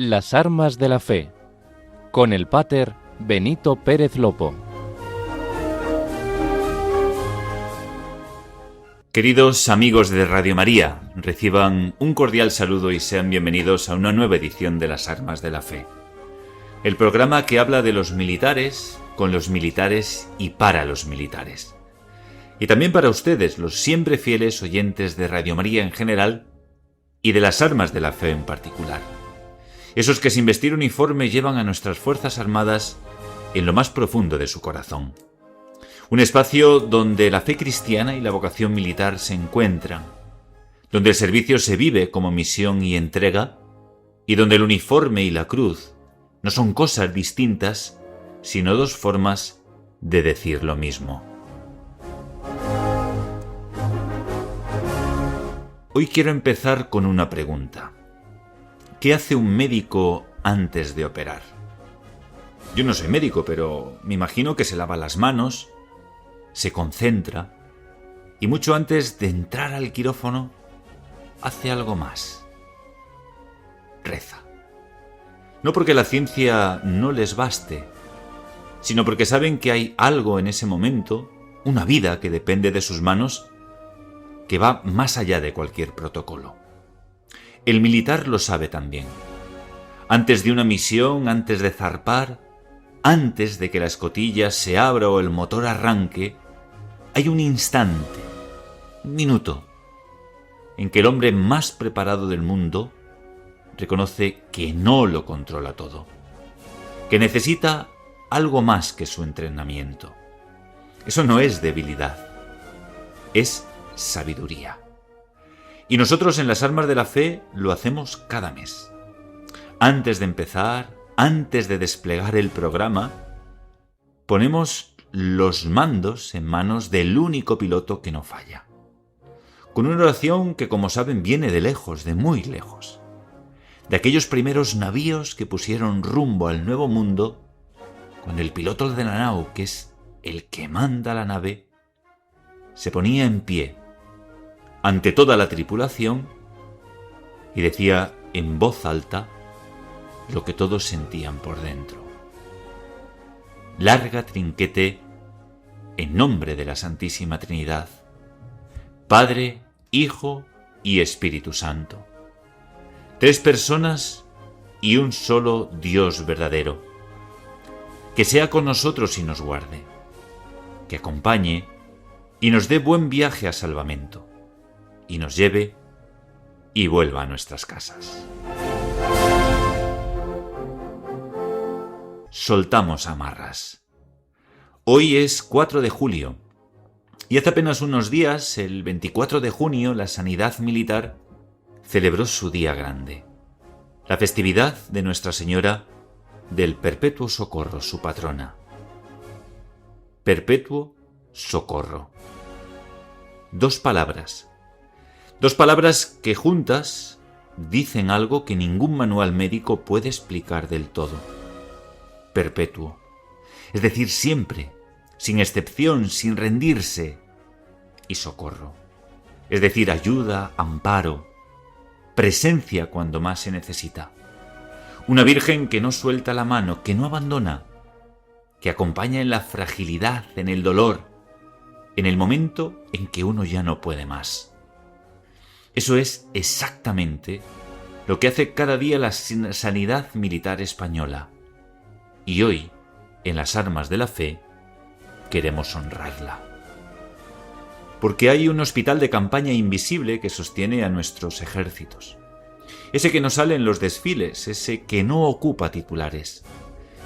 Las armas de la fe, con el páter Benito Pérez Lopo. Queridos amigos de Radio María, reciban un cordial saludo y sean bienvenidos a una nueva edición de Las armas de la fe. El programa que habla de los militares, con los militares y para los militares. Y también para ustedes, los siempre fieles oyentes de Radio María en general y de las armas de la fe en particular. Esos que sin vestir uniforme llevan a nuestras Fuerzas Armadas en lo más profundo de su corazón. Un espacio donde la fe cristiana y la vocación militar se encuentran, donde el servicio se vive como misión y entrega, y donde el uniforme y la cruz no son cosas distintas, sino dos formas de decir lo mismo. Hoy quiero empezar con una pregunta. ¿Qué hace un médico antes de operar? Yo no soy médico, pero me imagino que se lava las manos, se concentra y mucho antes de entrar al quirófano hace algo más. Reza. No porque la ciencia no les baste, sino porque saben que hay algo en ese momento, una vida que depende de sus manos, que va más allá de cualquier protocolo. El militar lo sabe también. Antes de una misión, antes de zarpar, antes de que la escotilla se abra o el motor arranque, hay un instante, un minuto, en que el hombre más preparado del mundo reconoce que no lo controla todo, que necesita algo más que su entrenamiento. Eso no es debilidad, es sabiduría. Y nosotros en las armas de la fe lo hacemos cada mes. Antes de empezar, antes de desplegar el programa, ponemos los mandos en manos del único piloto que no falla. Con una oración que, como saben, viene de lejos, de muy lejos. De aquellos primeros navíos que pusieron rumbo al nuevo mundo, cuando el piloto de la nao, que es el que manda la nave, se ponía en pie ante toda la tripulación y decía en voz alta lo que todos sentían por dentro. Larga trinquete en nombre de la Santísima Trinidad, Padre, Hijo y Espíritu Santo. Tres personas y un solo Dios verdadero. Que sea con nosotros y nos guarde, que acompañe y nos dé buen viaje a salvamento, y nos lleve y vuelva a nuestras casas. Soltamos amarras. Hoy es 4 de julio, y hace apenas unos días, el 24 de junio, la Sanidad Militar celebró su día grande, la festividad de Nuestra Señora del Perpetuo Socorro, su patrona. Perpetuo Socorro. Dos palabras que juntas dicen algo que ningún manual médico puede explicar del todo. Perpetuo, es decir, siempre, sin excepción, sin rendirse, y socorro, es decir, ayuda, amparo, presencia cuando más se necesita. Una Virgen que no suelta la mano, que no abandona, que acompaña en la fragilidad, en el dolor, en el momento en que uno ya no puede más. Eso es exactamente lo que hace cada día la Sanidad Militar Española. Y hoy, en las armas de la fe, queremos honrarla. Porque hay un hospital de campaña invisible que sostiene a nuestros ejércitos. Ese que no sale en los desfiles, ese que no ocupa titulares,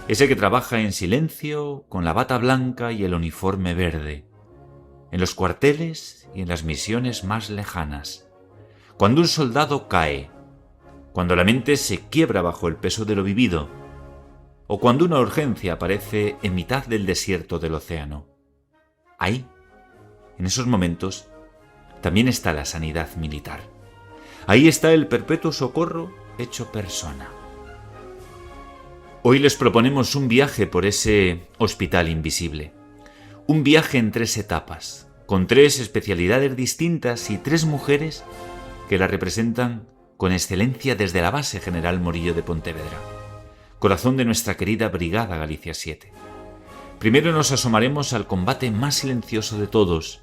ese que trabaja en silencio, con la bata blanca y el uniforme verde, en los cuarteles y en las misiones más lejanas. Cuando un soldado cae, cuando la mente se quiebra bajo el peso de lo vivido, o cuando una urgencia aparece en mitad del desierto del océano. Ahí, en esos momentos, también está la sanidad militar. Ahí está el Perpetuo Socorro hecho persona. Hoy les proponemos un viaje por ese hospital invisible. Un viaje en 3 etapas, con 3 especialidades distintas y 3 mujeres que la representan con excelencia desde la base General Morillo de Pontevedra, corazón de nuestra querida Brigada Galicia 7. Primero nos asomaremos al combate más silencioso de todos,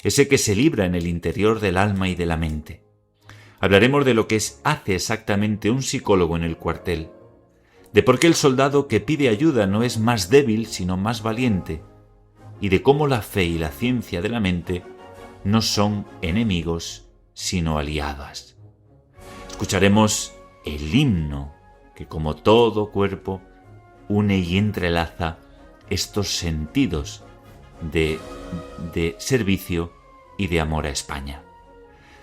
ese que se libra en el interior del alma y de la mente. Hablaremos de lo que hace exactamente un psicólogo en el cuartel, de por qué el soldado que pide ayuda no es más débil sino más valiente, y de cómo la fe y la ciencia de la mente no son enemigos sino aliadas. Escucharemos el himno que, como todo cuerpo, une y entrelaza estos sentidos de servicio y de amor a España.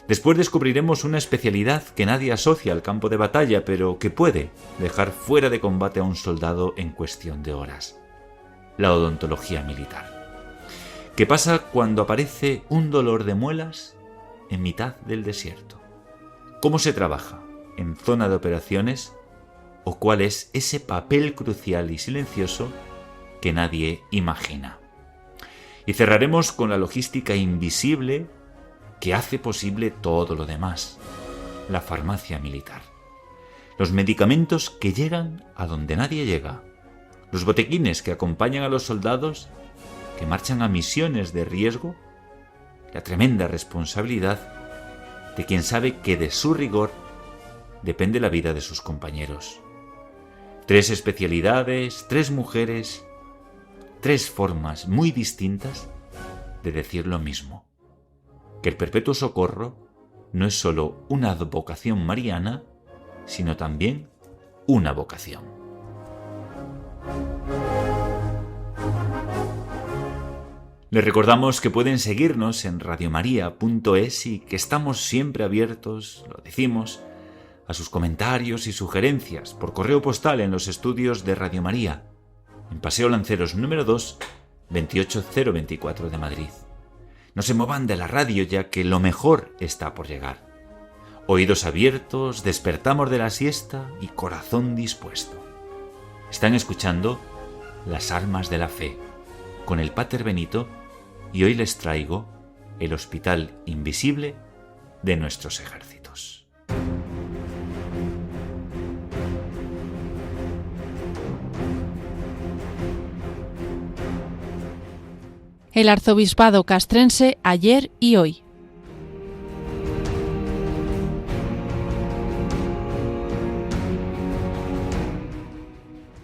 Después descubriremos una especialidad que nadie asocia al campo de batalla, pero que puede dejar fuera de combate a un soldado en cuestión de horas: la odontología militar. ¿Qué pasa cuando aparece un dolor de muelas en mitad del desierto? ¿Cómo se trabaja en zona de operaciones? ¿O cuál es ese papel crucial y silencioso que nadie imagina? Y cerraremos con la logística invisible que hace posible todo lo demás: la farmacia militar. Los medicamentos que llegan a donde nadie llega. Los botequines que acompañan a los soldados que marchan a misiones de riesgo. La tremenda responsabilidad de quien sabe que de su rigor depende la vida de sus compañeros. 3 especialidades, 3 mujeres, 3 formas muy distintas de decir lo mismo: que el perpetuo socorro no es solo una vocación mariana, sino también una vocación. Les recordamos que pueden seguirnos en radiomaria.es y que estamos siempre abiertos, lo decimos, a sus comentarios y sugerencias por correo postal en los estudios de Radio María, en Paseo Lanceros número 2, 28024 de Madrid. No se muevan de la radio, ya que lo mejor está por llegar. Oídos abiertos, despertamos de la siesta y corazón dispuesto. Están escuchando Las Armas de la Fe con el Pater Benito, y hoy les traigo el Hospital Invisible de nuestros ejércitos. El arzobispado castrense ayer y hoy.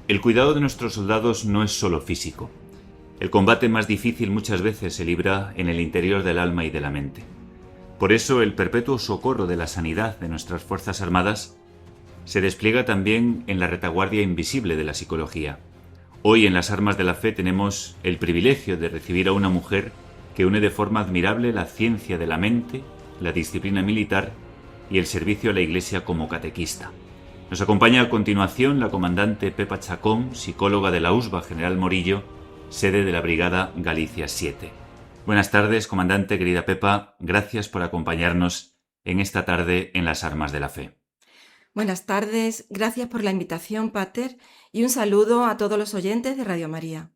El cuidado de nuestros soldados no es solo físico. El combate más difícil muchas veces se libra en el interior del alma y de la mente. Por eso el perpetuo socorro de la sanidad de nuestras Fuerzas Armadas se despliega también en la retaguardia invisible de la psicología. Hoy en Las Armas de la Fe tenemos el privilegio de recibir a una mujer que une de forma admirable la ciencia de la mente, la disciplina militar y el servicio a la Iglesia como catequista. Nos acompaña a continuación la comandante Pepa Chacón, psicóloga de la USBA General Morillo, sede de la Brigada Galicia 7. Buenas tardes, comandante, querida Pepa. Gracias por acompañarnos en esta tarde en Las Armas de la Fe. Buenas tardes, gracias por la invitación, Pater, y un saludo a todos los oyentes de Radio María.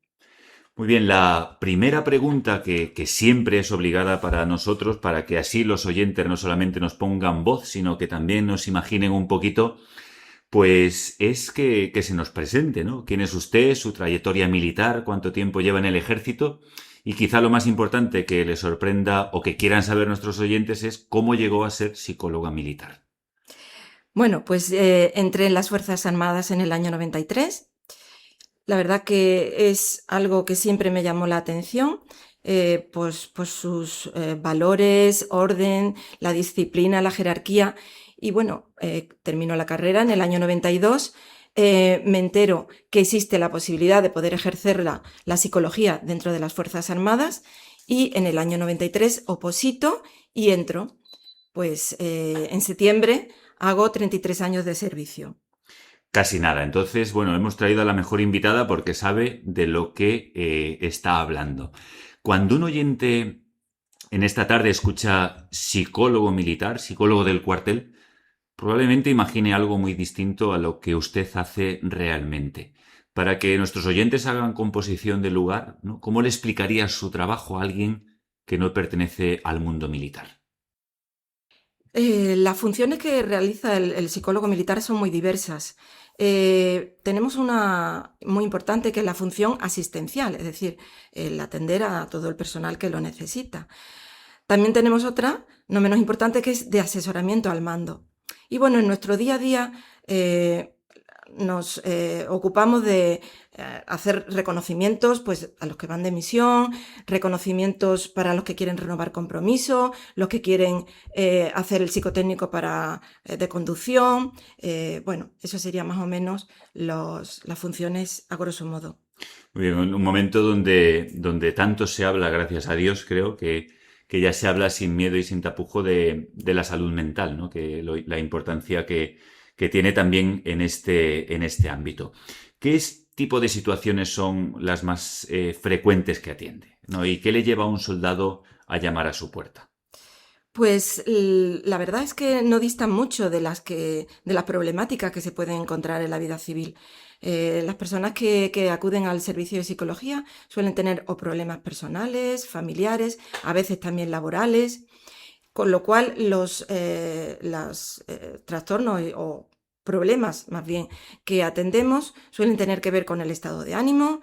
Muy bien, la primera pregunta que siempre es obligada para nosotros, para que así los oyentes no solamente nos pongan voz, sino que también nos imaginen un poquito, pues es que se nos presente, ¿no? ¿Quién es usted, su trayectoria militar, cuánto tiempo lleva en el ejército? Y quizá lo más importante que les sorprenda o que quieran saber nuestros oyentes es cómo llegó a ser psicóloga militar. Bueno, pues entré en las Fuerzas Armadas en el año 93. La verdad que es algo que siempre me llamó la atención, pues sus valores, orden, la disciplina, la jerarquía. Y bueno, termino la carrera en el año 92, me entero que existe la posibilidad de poder ejercer la psicología dentro de las Fuerzas Armadas, y en el año 93 oposito y entro. Pues en septiembre hago 33 años de servicio. Casi nada. Entonces, bueno, hemos traído a la mejor invitada porque sabe de lo que está hablando. Cuando un oyente en esta tarde escucha psicólogo militar, psicólogo del cuartel, probablemente imagine algo muy distinto a lo que usted hace realmente. Para que nuestros oyentes hagan composición del lugar, ¿no? ¿Cómo le explicaría su trabajo a alguien que no pertenece al mundo militar? Las funciones que realiza el psicólogo militar son muy diversas. Tenemos una muy importante que es la función asistencial, es decir, el atender a todo el personal que lo necesita. También tenemos otra, no menos importante, que es de asesoramiento al mando. Y bueno, en nuestro día a día nos ocupamos de hacer reconocimientos pues, a los que van de misión, reconocimientos para los que quieren renovar compromiso, los que quieren hacer el psicotécnico de conducción. Bueno, eso sería más o menos las funciones a grosso modo. Muy bien, en un momento donde tanto se habla, gracias a Dios, creo que ya se habla sin miedo y sin tapujo de la salud mental, ¿no? La importancia que tiene también en este ámbito. ¿Qué tipo de situaciones son las más frecuentes que atiende, ¿no? ¿Y qué le lleva a un soldado a llamar a su puerta? Pues la verdad es que no distan mucho de las problemáticas que se pueden encontrar en la vida civil. Las personas que acuden al servicio de psicología suelen tener o problemas personales, familiares, a veces también laborales, con lo cual los trastornos o problemas más bien que atendemos suelen tener que ver con el estado de ánimo,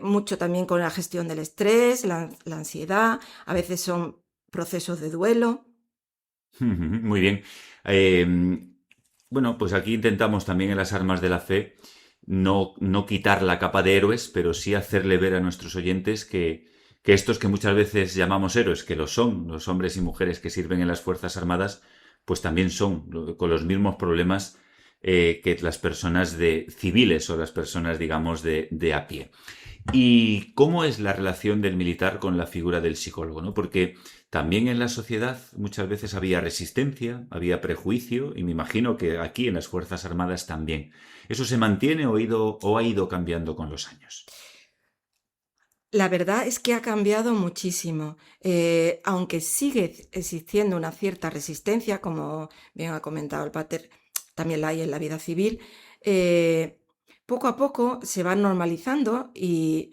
mucho también con la gestión del estrés, la ansiedad, a veces son procesos de duelo. Muy bien. Bueno, pues aquí intentamos también en las armas de la fe no quitar la capa de héroes, pero sí hacerle ver a nuestros oyentes que estos que muchas veces llamamos héroes, que lo son, los hombres y mujeres que sirven en las Fuerzas Armadas, pues también son con los mismos problemas que las personas civiles o las personas, digamos, de a pie. ¿Y cómo es la relación del militar con la figura del psicólogo, ¿no? Porque también en la sociedad muchas veces había resistencia, había prejuicio, y me imagino que aquí en las Fuerzas Armadas también. ¿Eso se mantiene o ha ido cambiando con los años? La verdad es que ha cambiado muchísimo, aunque sigue existiendo una cierta resistencia, como bien ha comentado el pater, también la hay en la vida civil. Poco a poco se van normalizando y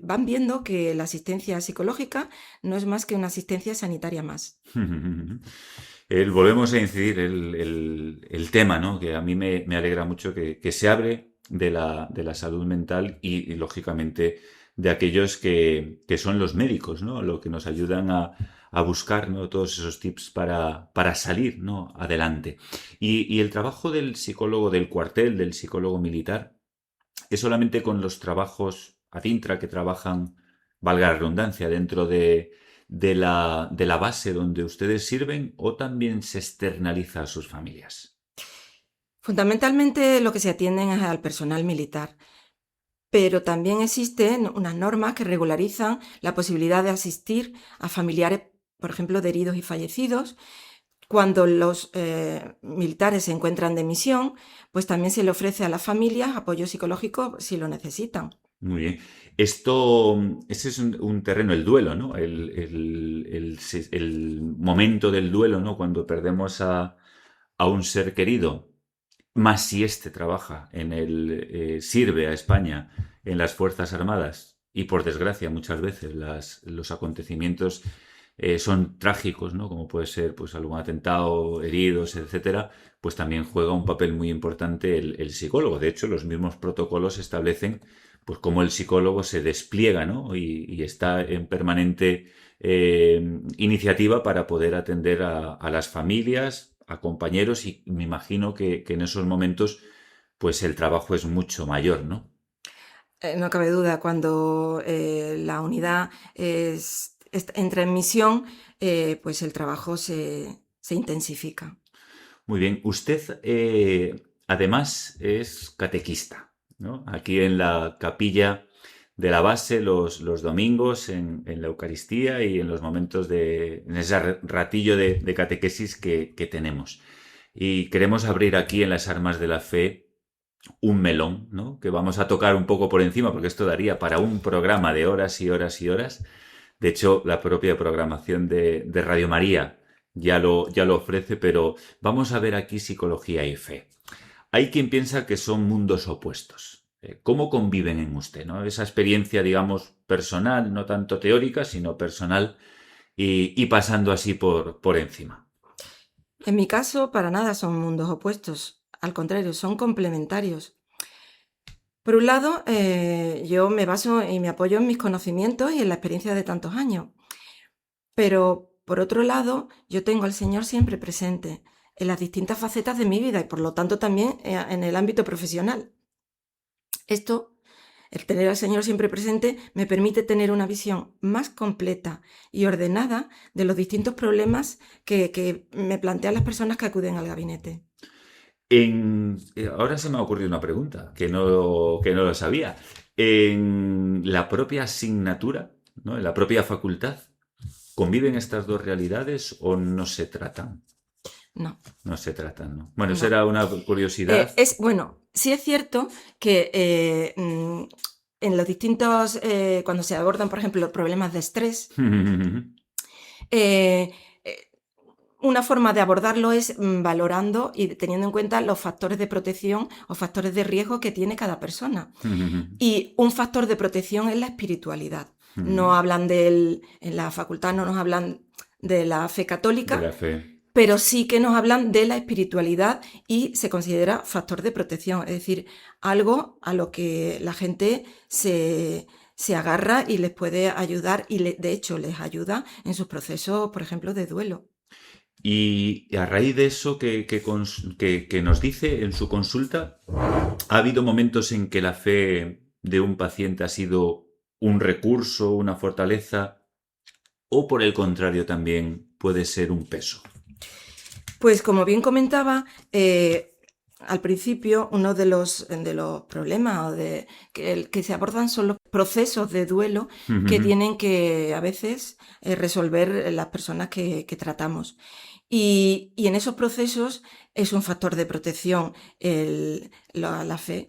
van viendo que la asistencia psicológica no es más que una asistencia sanitaria más. Volvemos a incidir el tema, ¿no? Que a mí me alegra mucho que se abre de la salud mental y, lógicamente, de aquellos que son los médicos, ¿no? Lo que nos ayudan a buscar, ¿no? Todos esos tips para salir, ¿no? Adelante. Y el trabajo del psicólogo del cuartel, del psicólogo militar, es solamente con los trabajos ad intra que trabajan, valga la redundancia, dentro de la base donde ustedes sirven, o también se externaliza a sus familias. Fundamentalmente lo que se atienden es al personal militar, pero también existen unas normas que regularizan la posibilidad de asistir a familiares, por ejemplo, de heridos y fallecidos. Cuando los militares se encuentran de misión, pues también se le ofrece a las familias apoyo psicológico si lo necesitan. Muy bien. Ese es un terreno, el duelo, ¿no? El momento del duelo, ¿no? Cuando perdemos a un ser querido, más si éste trabaja sirve a España en las Fuerzas Armadas, y por desgracia muchas veces los acontecimientos son trágicos, ¿no? Como puede ser pues algún atentado, heridos, etcétera, pues también juega un papel muy importante el psicólogo. De hecho, los mismos protocolos establecen pues cómo el psicólogo se despliega, ¿no? Y está en permanente iniciativa para poder atender a las familias, a compañeros, y me imagino que en esos momentos pues el trabajo es mucho mayor, ¿no? No cabe duda, cuando la unidad entra en misión, pues el trabajo se intensifica. Muy bien. Usted, además, es catequista, ¿no? Aquí en la capilla de la base, los domingos, en la Eucaristía y en los momentos en ese ratillo de catequesis que tenemos. Y queremos abrir aquí en las armas de la fe un melón, ¿no? Que vamos a tocar un poco por encima, porque esto daría para un programa de horas y horas y horas. De hecho, la propia programación de Radio María ya lo ofrece, pero vamos a ver aquí psicología y fe. Hay quien piensa que son mundos opuestos. ¿Cómo conviven en usted, ¿no? Esa experiencia, digamos, personal, no tanto teórica, sino personal, y pasando así por encima. En mi caso, para nada son mundos opuestos, al contrario, son complementarios. Por un lado, yo me baso y me apoyo en mis conocimientos y en la experiencia de tantos años, pero por otro lado, yo tengo al Señor siempre presente en las distintas facetas de mi vida y por lo tanto también en el ámbito profesional. Esto, el tener al Señor siempre presente, me permite tener una visión más completa y ordenada de los distintos problemas que me plantean las personas que acuden al gabinete. Ahora se me ha ocurrido una pregunta que no lo sabía. En la propia asignatura, ¿no? En la propia facultad, ¿conviven estas dos realidades o no se tratan? No. No se tratan, ¿no? Bueno, eso No. era una curiosidad. Bueno, sí es cierto que en los distintos, cuando se abordan, por ejemplo, los problemas de estrés, eh, una forma de abordarlo es valorando y teniendo en cuenta los factores de protección o factores de riesgo que tiene cada persona. Y un factor de protección es la espiritualidad. No hablan en la facultad no nos hablan de la fe católica, De la fe. pero sí que nos hablan de la espiritualidad y se considera factor de protección, es decir, algo a lo que la gente se agarra y les puede ayudar y de hecho les ayuda en sus procesos, por ejemplo, de duelo. Y a raíz de eso que nos dice en su consulta, ¿ha habido momentos en que la fe de un paciente ha sido un recurso, una fortaleza, o por el contrario también puede ser un peso? Pues como bien comentaba, al principio uno de los problemas que se abordan son los procesos de duelo que tienen que a veces resolver las personas que tratamos. Y en esos procesos es un factor de protección la fe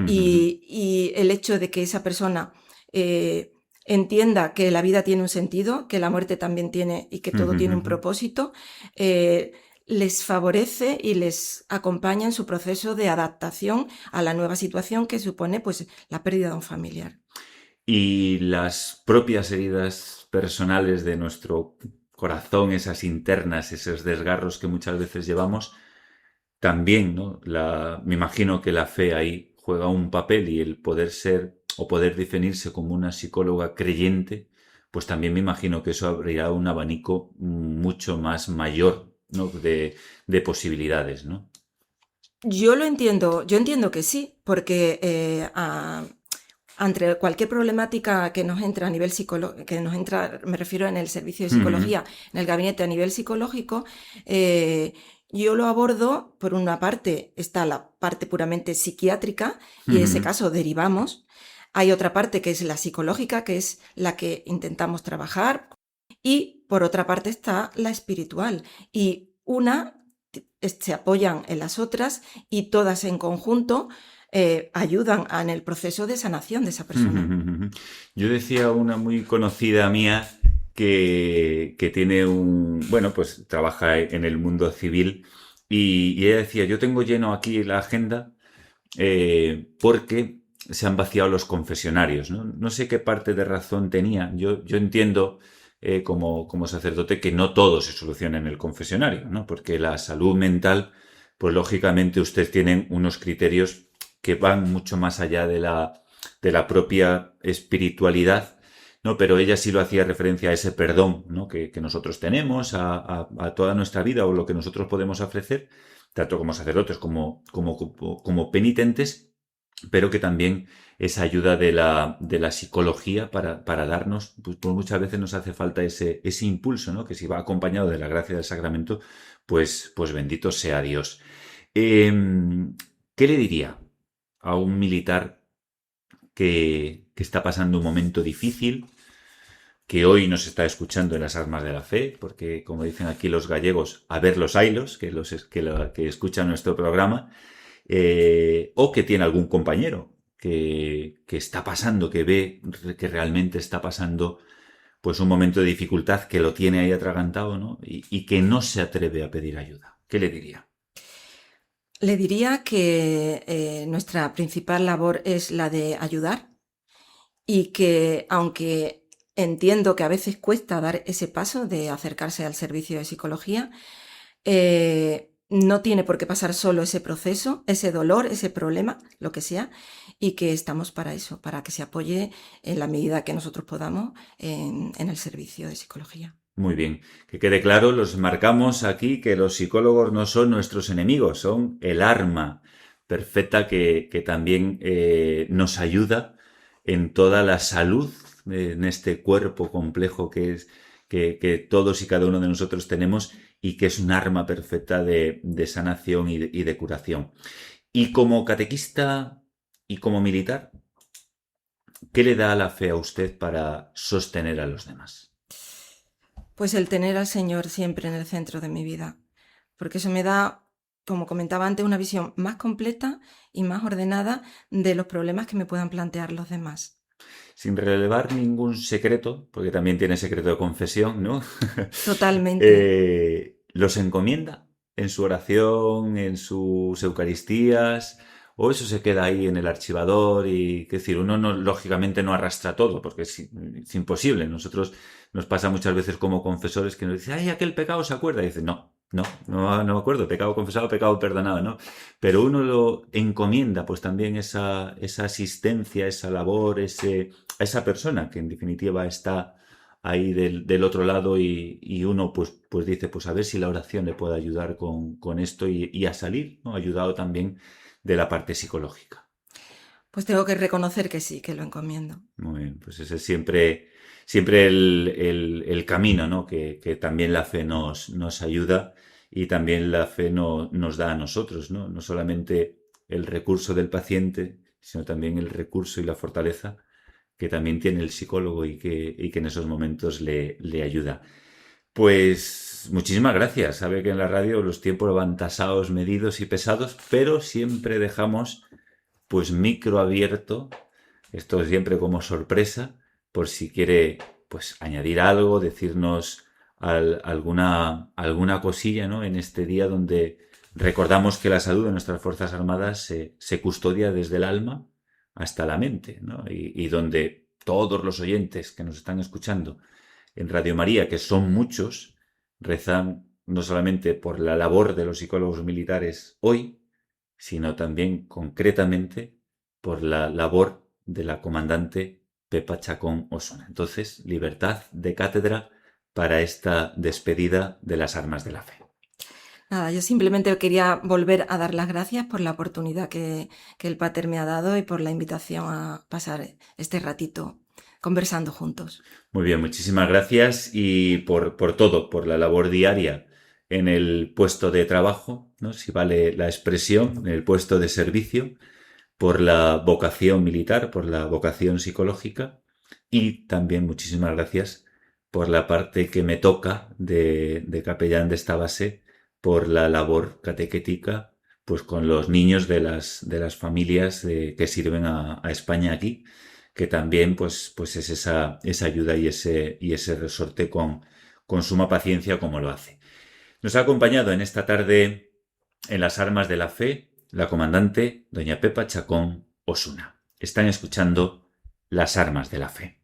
y el hecho de que esa persona entienda que la vida tiene un sentido, que la muerte también tiene y que todo tiene un propósito, les favorece y les acompaña en su proceso de adaptación a la nueva situación que supone pues, la pérdida de un familiar. Y las propias heridas personales de nuestro corazón, esas internas, esos desgarros que muchas veces llevamos, también, ¿no? Me imagino que la fe ahí juega un papel y el poder ser o poder definirse como una psicóloga creyente, pues también me imagino que eso abrirá un abanico mucho más mayor, ¿no? de posibilidades, ¿no? Yo entiendo que sí, porque ante cualquier problemática que nos entra a nivel psicológico, que nos entra, me refiero en el servicio de psicología, en el gabinete a nivel psicológico, yo lo abordo, por una parte está la parte puramente psiquiátrica y en ese caso derivamos. Hay otra parte que es la psicológica, que es la que intentamos trabajar, y por otra parte está la espiritual. Y se apoyan en las otras y todas en conjunto ayudan en el proceso de sanación de esa persona. Yo decía una muy conocida mía que tiene pues trabaja en el mundo civil y ella decía, yo tengo lleno aquí la agenda porque se han vaciado los confesionarios, ¿no? No sé qué parte de razón tenía. Yo entiendo como sacerdote que no todo se soluciona en el confesionario, ¿no? Porque la salud mental, pues lógicamente ustedes tienen unos criterios que van mucho más allá de la propia espiritualidad, ¿no? Pero ella sí lo hacía referencia a ese perdón, ¿no? que nosotros tenemos a toda nuestra vida o lo que nosotros podemos ofrecer, tanto como sacerdotes como penitentes, pero que también esa ayuda de la psicología para darnos, pues muchas veces nos hace falta ese impulso, ¿no? Que si va acompañado de la gracia del sacramento, pues bendito sea Dios. ¿Qué le diría a un militar que está pasando un momento difícil, que hoy nos está escuchando en las armas de la fe, porque como dicen aquí los gallegos, a ver los ailos, que escuchan nuestro programa, o que tiene algún compañero que está pasando, que ve que realmente está pasando pues un momento de dificultad, que lo tiene ahí atragantado, ¿no? Y que no se atreve a pedir ayuda? ¿Qué le diría? Le diría que nuestra principal labor es la de ayudar y que aunque entiendo que a veces cuesta dar ese paso de acercarse al servicio de psicología, no tiene por qué pasar solo ese proceso, ese dolor, ese problema, lo que sea, y que estamos para eso, para que se apoye en la medida que nosotros podamos en el servicio de psicología. Muy bien, que quede claro, los marcamos aquí que los psicólogos no son nuestros enemigos, son el arma perfecta que también nos ayuda en toda la salud, en este cuerpo complejo que es que todos y cada uno de nosotros tenemos y que es un arma perfecta de sanación y de curación. Y como catequista y como militar, ¿qué le da la fe a usted para sostener a los demás? Pues el tener al Señor siempre en el centro de mi vida, porque eso me da, como comentaba antes, una visión más completa y más ordenada de los problemas que me puedan plantear los demás. Sin relevar ningún secreto, porque también tiene secreto de confesión, ¿no? Totalmente. ¿Los encomienda en su oración, en sus Eucaristías? ¿O eso se queda ahí en el archivador? Y, es decir, uno no, lógicamente no arrastra todo, porque es imposible. Nosotros nos pasa muchas veces como confesores que nos dicen, ay, aquel pecado se acuerda. Y dicen, no me acuerdo, pecado confesado, pecado perdonado, ¿no? Pero uno lo encomienda, pues también esa asistencia, esa labor, a esa persona que en definitiva está ahí del otro lado y uno pues dice, pues a ver si la oración le puede ayudar con esto y a salir, ¿no? Ayudado también de la parte psicológica. Pues tengo que reconocer que sí, que lo encomiendo. Muy bien, pues ese es siempre el camino, ¿no? Que también la fe nos ayuda y también la fe nos da a nosotros, ¿no? No solamente el recurso del paciente, sino también el recurso y la fortaleza que también tiene el psicólogo y que en esos momentos le ayuda. Pues muchísimas gracias. Sabe que en la radio los tiempos van tasados, medidos y pesados, pero siempre dejamos pues micro abierto, esto siempre como sorpresa, por si quiere pues añadir algo, decirnos alguna cosilla, ¿no? En este día donde recordamos que la salud de nuestras Fuerzas Armadas se custodia desde el alma hasta la mente, ¿no? Y donde todos los oyentes que nos están escuchando en Radio María, que son muchos, rezan no solamente por la labor de los psicólogos militares hoy, sino también concretamente por la labor de la comandante Pepa Chacón Osuna. Entonces, libertad de cátedra para esta despedida de las armas de la fe. Nada, yo simplemente quería volver a dar las gracias por la oportunidad que el Pater me ha dado y por la invitación a pasar este ratito conversando juntos. Muy bien, muchísimas gracias y por todo, por la labor diaria en el puesto de trabajo, ¿no? Si vale la expresión, en el puesto de servicio, por la vocación militar, por la vocación psicológica y también muchísimas gracias por la parte que me toca de capellán de esta base, por la labor catequética pues con los niños de las familias que sirven a España aquí, que también pues es esa ayuda y ese resorte con suma paciencia como lo hace. Nos ha acompañado en esta tarde en las armas de la fe la comandante doña Pepa Chacón Osuna. Están escuchando las armas de la fe.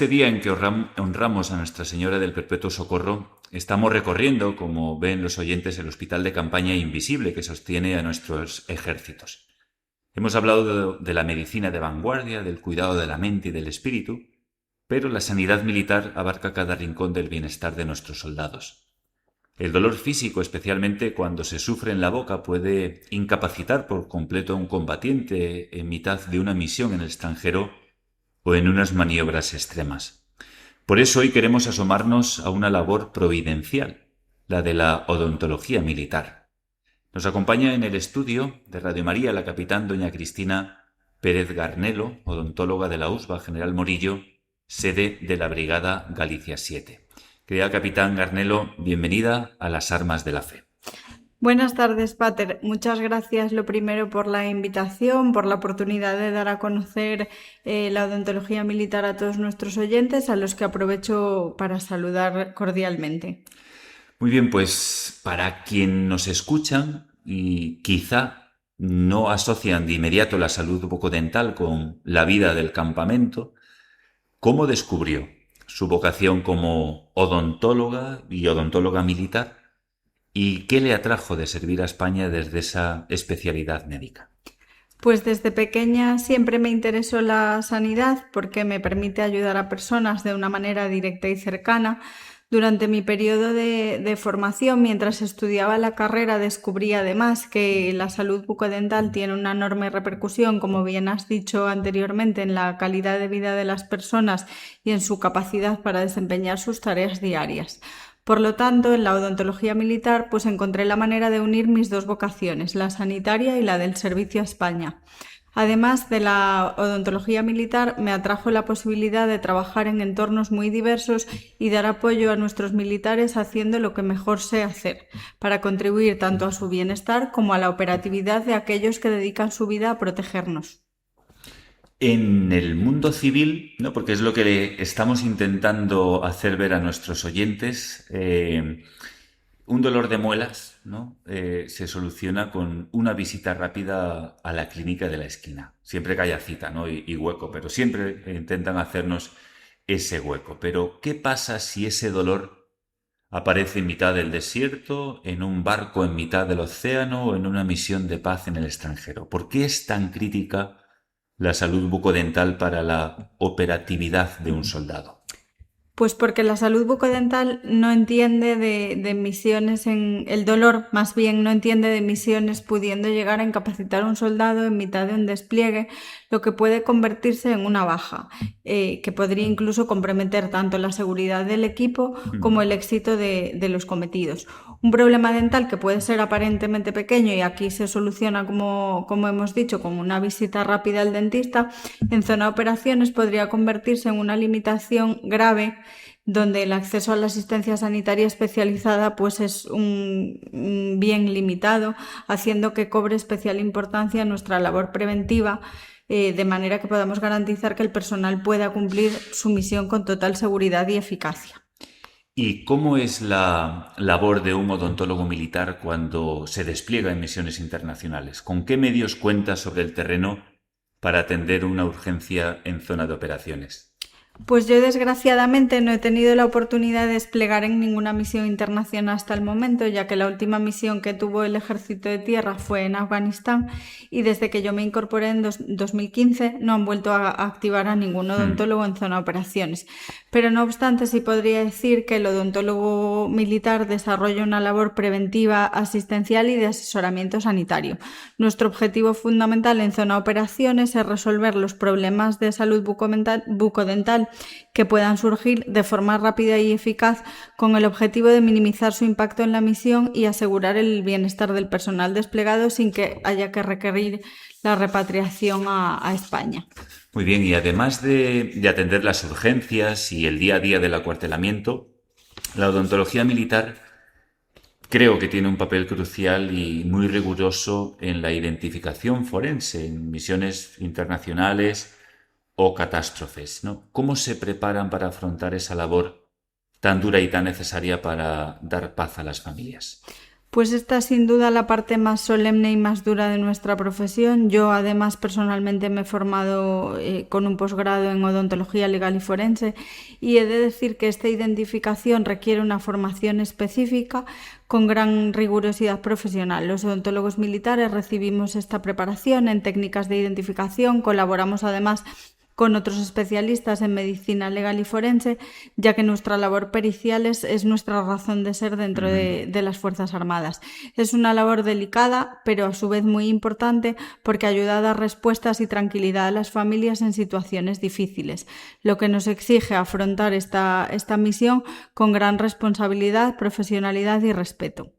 este día en que honramos a Nuestra Señora del Perpetuo Socorro, estamos recorriendo, como ven los oyentes, el hospital de campaña invisible que sostiene a nuestros ejércitos. Hemos hablado de la medicina de vanguardia, del cuidado de la mente y del espíritu, pero la sanidad militar abarca cada rincón del bienestar de nuestros soldados. El dolor físico, especialmente cuando se sufre en la boca, puede incapacitar por completo a un combatiente en mitad de una misión en el extranjero o en unas maniobras extremas. Por eso hoy queremos asomarnos a una labor providencial, la de la odontología militar. Nos acompaña en el estudio de Radio María la capitán doña Cristina Pérez Garnelo, odontóloga de la USBA General Morillo, sede de la Brigada Galicia 7. Querida capitán Garnelo, bienvenida a las Armas de la Fe. Buenas tardes, Pater. Muchas gracias, lo primero, por la invitación, por la oportunidad de dar a conocer la odontología militar a todos nuestros oyentes, a los que aprovecho para saludar cordialmente. Muy bien, pues para quien nos escuchan y quizá no asocian de inmediato la salud bucodental con la vida del campamento, ¿cómo descubrió su vocación como odontóloga y odontóloga militar? ¿Y qué le atrajo de servir a España desde esa especialidad médica? Pues desde pequeña siempre me interesó la sanidad porque me permite ayudar a personas de una manera directa y cercana. Durante mi periodo de formación, mientras estudiaba la carrera, descubrí además que la salud bucodental tiene una enorme repercusión, como bien has dicho anteriormente, en la calidad de vida de las personas y en su capacidad para desempeñar sus tareas diarias. Por lo tanto, en la odontología militar, pues encontré la manera de unir mis dos vocaciones, la sanitaria y la del servicio a España. Además de la odontología militar, me atrajo la posibilidad de trabajar en entornos muy diversos y dar apoyo a nuestros militares haciendo lo que mejor sé hacer, para contribuir tanto a su bienestar como a la operatividad de aquellos que dedican su vida a protegernos. En el mundo civil, ¿no? Porque es lo que le estamos intentando hacer ver a nuestros oyentes, un dolor de muelas, ¿no? Se soluciona con una visita rápida a la clínica de la esquina. Siempre que haya cita, ¿no? y hueco, pero siempre intentan hacernos ese hueco. Pero, ¿qué pasa si ese dolor aparece en mitad del desierto, en un barco en mitad del océano o en una misión de paz en el extranjero? ¿Por qué es tan crítica la salud bucodental para la operatividad de un soldado? Pues porque la salud bucodental no entiende de misiones en el dolor, más bien no entiende de misiones pudiendo llegar a incapacitar a un soldado en mitad de un despliegue, lo que puede convertirse en una baja, que podría incluso comprometer tanto la seguridad del equipo como el éxito de los cometidos. Un problema dental que puede ser aparentemente pequeño y aquí se soluciona, como hemos dicho, con una visita rápida al dentista, en zona de operaciones podría convertirse en una limitación grave donde el acceso a la asistencia sanitaria especializada pues es un bien limitado, haciendo que cobre especial importancia nuestra labor preventiva, de manera que podamos garantizar que el personal pueda cumplir su misión con total seguridad y eficacia. ¿Y cómo es la labor de un odontólogo militar cuando se despliega en misiones internacionales? ¿Con qué medios cuenta sobre el terreno para atender una urgencia en zona de operaciones? Pues yo desgraciadamente no he tenido la oportunidad de desplegar en ninguna misión internacional hasta el momento, ya que la última misión que tuvo el Ejército de Tierra fue en Afganistán y desde que yo me incorporé en 2015 no han vuelto a activar a ningún odontólogo en zona de operaciones. Pero no obstante sí podría decir que el odontólogo militar desarrolla una labor preventiva, asistencial y de asesoramiento sanitario. Nuestro objetivo fundamental en zona de operaciones es resolver los problemas de salud bucodental que puedan surgir de forma rápida y eficaz con el objetivo de minimizar su impacto en la misión y asegurar el bienestar del personal desplegado sin que haya que requerir la repatriación a España. Muy bien, y además de atender las urgencias y el día a día del acuartelamiento, la odontología militar creo que tiene un papel crucial y muy riguroso en la identificación forense, en misiones internacionales o catástrofes, ¿no? ¿Cómo se preparan para afrontar esa labor tan dura y tan necesaria para dar paz a las familias? Pues esta es sin duda la parte más solemne y más dura de nuestra profesión. Yo además personalmente me he formado con un posgrado en odontología legal y forense y he de decir que esta identificación requiere una formación específica con gran rigurosidad profesional. Los odontólogos militares recibimos esta preparación en técnicas de identificación, colaboramos además con otros especialistas en medicina legal y forense, ya que nuestra labor pericial es nuestra razón de ser dentro de las Fuerzas Armadas. Es una labor delicada, pero a su vez muy importante, porque ayuda a dar respuestas y tranquilidad a las familias en situaciones difíciles, lo que nos exige afrontar esta misión con gran responsabilidad, profesionalidad y respeto.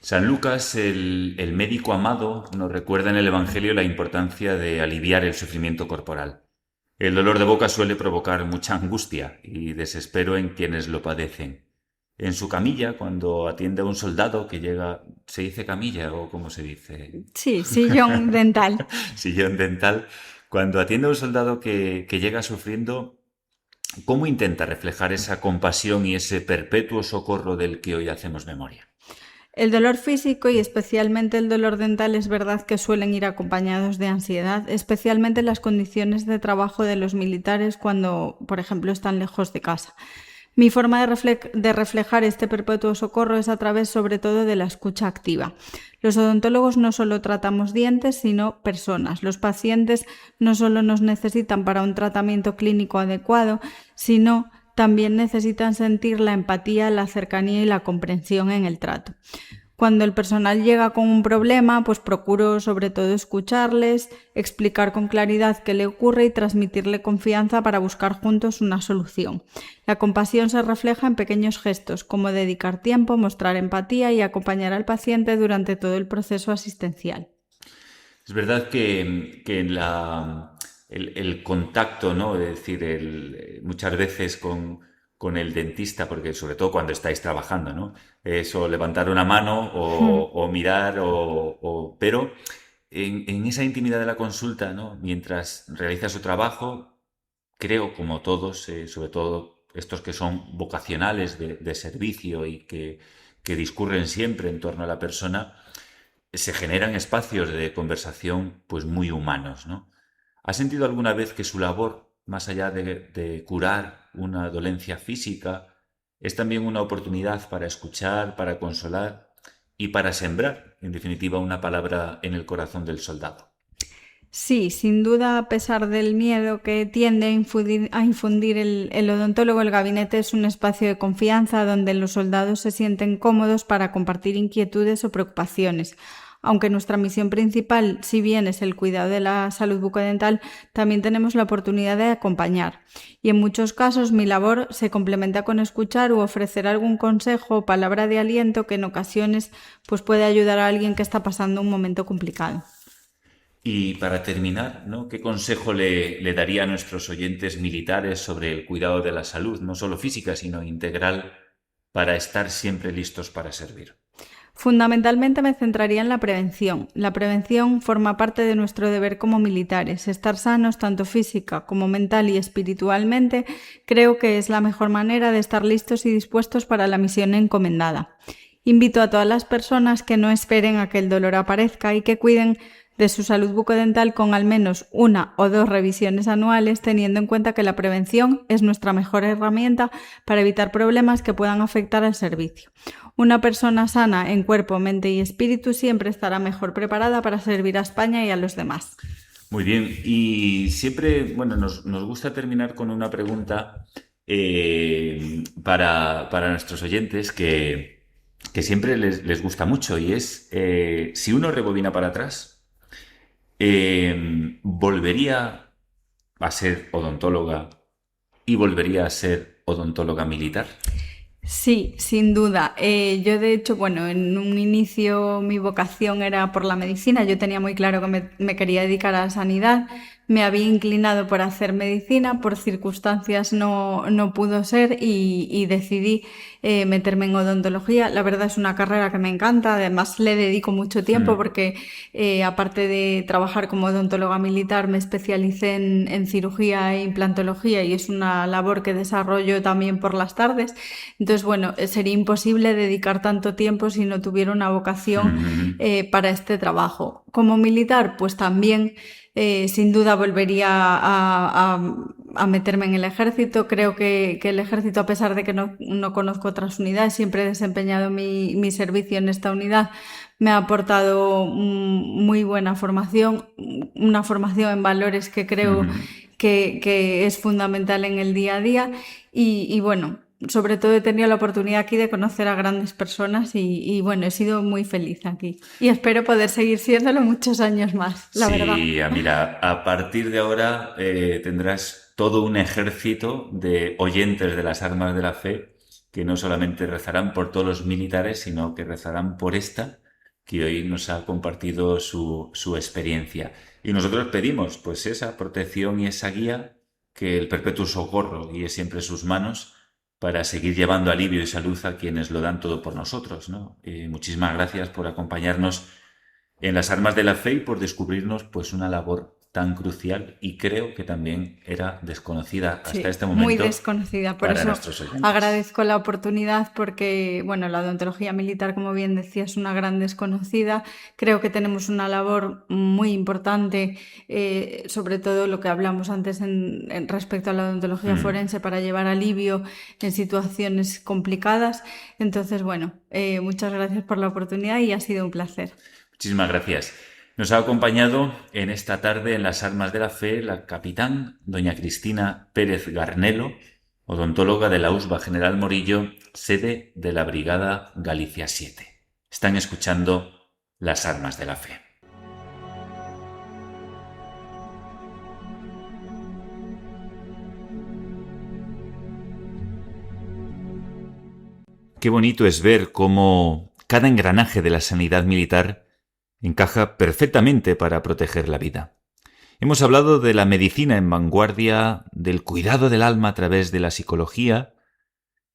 San Lucas, el médico amado, nos recuerda en el Evangelio la importancia de aliviar el sufrimiento corporal. El dolor de boca suele provocar mucha angustia y desespero en quienes lo padecen. En su camilla, cuando atiende a un soldado que llega, ¿se dice camilla o cómo se dice? Sí, sillón dental. Sillón dental. Cuando atiende a un soldado que llega sufriendo, ¿cómo intenta reflejar esa compasión y ese perpetuo socorro del que hoy hacemos memoria? El dolor físico y especialmente el dolor dental es verdad que suelen ir acompañados de ansiedad, especialmente las condiciones de trabajo de los militares cuando, por ejemplo, están lejos de casa. Mi forma de reflejar este perpetuo socorro es a través sobre todo de la escucha activa. Los odontólogos no solo tratamos dientes, sino personas. Los pacientes no solo nos necesitan para un tratamiento clínico adecuado, sino también necesitan sentir la empatía, la cercanía y la comprensión en el trato. Cuando el personal llega con un problema, pues procuro sobre todo escucharles, explicar con claridad qué le ocurre y transmitirle confianza para buscar juntos una solución. La compasión se refleja en pequeños gestos, como dedicar tiempo, mostrar empatía y acompañar al paciente durante todo el proceso asistencial. Es verdad que el contacto, ¿no? Es decir, muchas veces con el dentista, porque sobre todo cuando estáis trabajando, ¿no? Eso, levantar una mano o mirar, pero en esa intimidad de la consulta, ¿no? Mientras realiza su trabajo, creo, como todos, sobre todo estos que son vocacionales de servicio y que discurren siempre en torno a la persona, se generan espacios de conversación pues muy humanos, ¿no? ¿Ha sentido alguna vez que su labor, más allá de curar una dolencia física, es también una oportunidad para escuchar, para consolar y para sembrar, en definitiva, una palabra en el corazón del soldado? Sí, sin duda, a pesar del miedo que tiende a infundir el odontólogo, el gabinete es un espacio de confianza donde los soldados se sienten cómodos para compartir inquietudes o preocupaciones. Aunque nuestra misión principal, si bien es el cuidado de la salud bucodental, también tenemos la oportunidad de acompañar. Y en muchos casos mi labor se complementa con escuchar u ofrecer algún consejo o palabra de aliento que en ocasiones pues, puede ayudar a alguien que está pasando un momento complicado. Y para terminar, ¿no? ¿Qué consejo le daría a nuestros oyentes militares sobre el cuidado de la salud, no solo física, sino integral, para estar siempre listos para servir? Fundamentalmente me centraría en la prevención. La prevención forma parte de nuestro deber como militares. Estar sanos tanto física como mental y espiritualmente creo que es la mejor manera de estar listos y dispuestos para la misión encomendada. Invito a todas las personas que no esperen a que el dolor aparezca y que cuiden de su salud bucodental con al menos 1 o 2 revisiones anuales, teniendo en cuenta que la prevención es nuestra mejor herramienta para evitar problemas que puedan afectar al servicio. Una persona sana en cuerpo, mente y espíritu siempre estará mejor preparada para servir a España y a los demás. Muy bien, y siempre, bueno, nos gusta terminar con una pregunta para nuestros oyentes que siempre les gusta mucho, y es, si uno rebobina para atrás, ¿volvería a ser odontóloga y volvería a ser odontóloga militar? Sí, sin duda. Yo de hecho, bueno, en un inicio mi vocación era por la medicina. Yo tenía muy claro que me quería dedicar a la sanidad, me había inclinado por hacer medicina, por circunstancias no pudo ser y decidí meterme en odontología. La verdad es una carrera que me encanta, además le dedico mucho tiempo porque aparte de trabajar como odontóloga militar me especialicé en cirugía e implantología y es una labor que desarrollo también por las tardes. Entonces, bueno, sería imposible dedicar tanto tiempo si no tuviera una vocación para este trabajo. Como militar, pues también sin duda volvería a meterme en el ejército. Creo que el ejército, a pesar de que no conozco otras unidades, siempre he desempeñado mi servicio en esta unidad, me ha aportado muy buena formación, una formación en valores que creo que es fundamental en el día a día y bueno, sobre todo he tenido la oportunidad aquí de conocer a grandes personas y bueno, he sido muy feliz aquí. Y espero poder seguir siéndolo muchos años más, la verdad. Sí, mira, a partir de ahora tendrás todo un ejército de oyentes de las armas de la fe que no solamente rezarán por todos los militares, sino que rezarán por esta que hoy nos ha compartido su experiencia. Y nosotros pedimos pues esa protección y esa guía, que el Perpetuo Socorro guíe siempre sus manos para seguir llevando alivio y salud a quienes lo dan todo por nosotros, ¿no? Muchísimas gracias por acompañarnos en las armas de la fe y por descubrirnos pues una labor tan crucial y creo que también era desconocida hasta este momento. Muy desconocida, por eso agradezco la oportunidad porque, bueno, la odontología militar, como bien decía, es una gran desconocida. Creo que tenemos una labor muy importante, sobre todo lo que hablamos antes en respecto a la odontología forense para llevar alivio en situaciones complicadas. Entonces, bueno, muchas gracias por la oportunidad y ha sido un placer. Muchísimas gracias. Nos ha acompañado en esta tarde en las armas de la fe la capitán doña Cristina Pérez Garnelo, odontóloga de la USBA General Morillo, sede de la Brigada Galicia 7. Están escuchando las armas de la fe. Qué bonito es ver cómo cada engranaje de la sanidad militar encaja perfectamente para proteger la vida. Hemos hablado de la medicina en vanguardia, del cuidado del alma a través de la psicología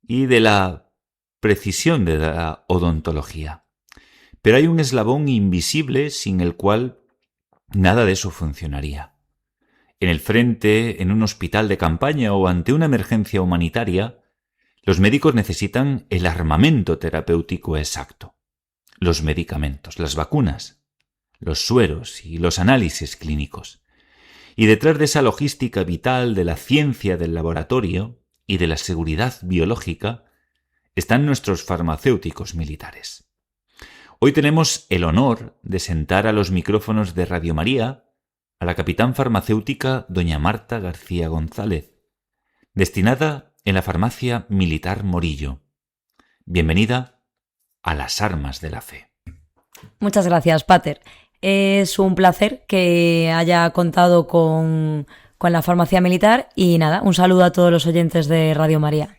y de la precisión de la odontología. Pero hay un eslabón invisible sin el cual nada de eso funcionaría. En el frente, en un hospital de campaña o ante una emergencia humanitaria, los médicos necesitan el armamento terapéutico exacto. Los medicamentos, las vacunas, los sueros y los análisis clínicos. Y detrás de esa logística vital de la ciencia del laboratorio y de la seguridad biológica están nuestros farmacéuticos militares. Hoy tenemos el honor de sentar a los micrófonos de Radio María a la capitán farmacéutica doña Marta García González, destinada en la Farmacia Militar Morillo. Bienvenida a las armas de la fe. Muchas gracias, Pater. Es un placer que haya contado con la Farmacia Militar y nada, un saludo a todos los oyentes de Radio María.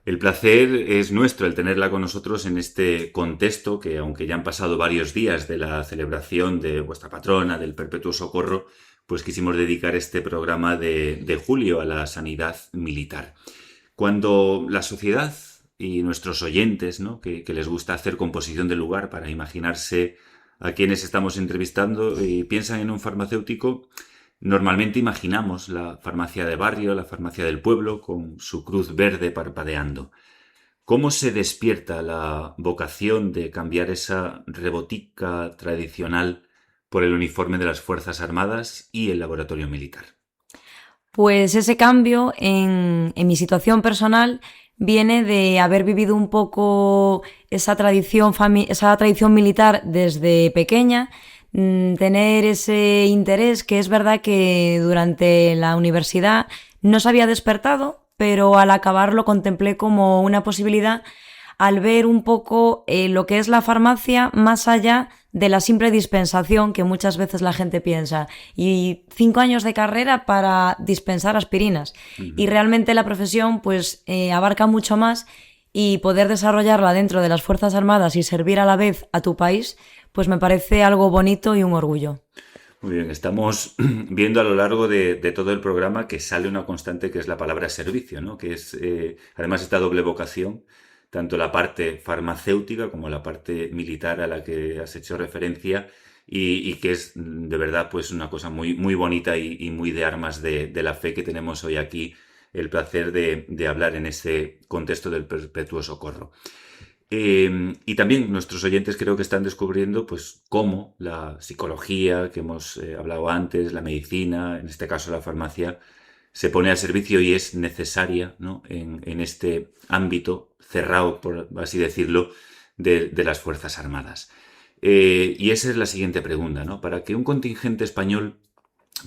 El placer es nuestro el tenerla con nosotros en este contexto que, aunque ya han pasado varios días de la celebración de vuestra patrona, del Perpetuo Socorro, pues quisimos dedicar este programa de julio a la sanidad militar. Cuando la sociedad y nuestros oyentes, ¿no?, que les gusta hacer composición de lugar para imaginarse a quienes estamos entrevistando y piensan en un farmacéutico, normalmente imaginamos la farmacia de barrio, la farmacia del pueblo, con su cruz verde parpadeando. ¿Cómo se despierta la vocación de cambiar esa rebotica tradicional por el uniforme de las Fuerzas Armadas y el laboratorio militar? Pues ese cambio en mi situación personal viene de haber vivido un poco esa tradición militar desde pequeña, tener ese interés que es verdad que durante la universidad no se había despertado, pero al acabar lo contemplé como una posibilidad al ver un poco lo que es la farmacia más allá de la simple dispensación que muchas veces la gente piensa. Y 5 años de carrera para dispensar aspirinas. Y realmente la profesión pues abarca mucho más y poder desarrollarla dentro de las Fuerzas Armadas y servir a la vez a tu país, pues me parece algo bonito y un orgullo. Muy bien, estamos viendo a lo largo de todo el programa que sale una constante que es la palabra servicio, ¿no? Que es, además, esta doble vocación, tanto la parte farmacéutica como la parte militar a la que has hecho referencia y que es de verdad pues una cosa muy, muy bonita y muy de armas de la fe que tenemos hoy aquí el placer de hablar en este contexto del perpetuo socorro. Y también nuestros oyentes creo que están descubriendo pues cómo la psicología que hemos hablado antes, la medicina, en este caso la farmacia, se pone al servicio y es necesaria, ¿no? en este ámbito cerrado, por así decirlo, de las Fuerzas Armadas. Y esa es la siguiente pregunta, ¿no? Para que un contingente español,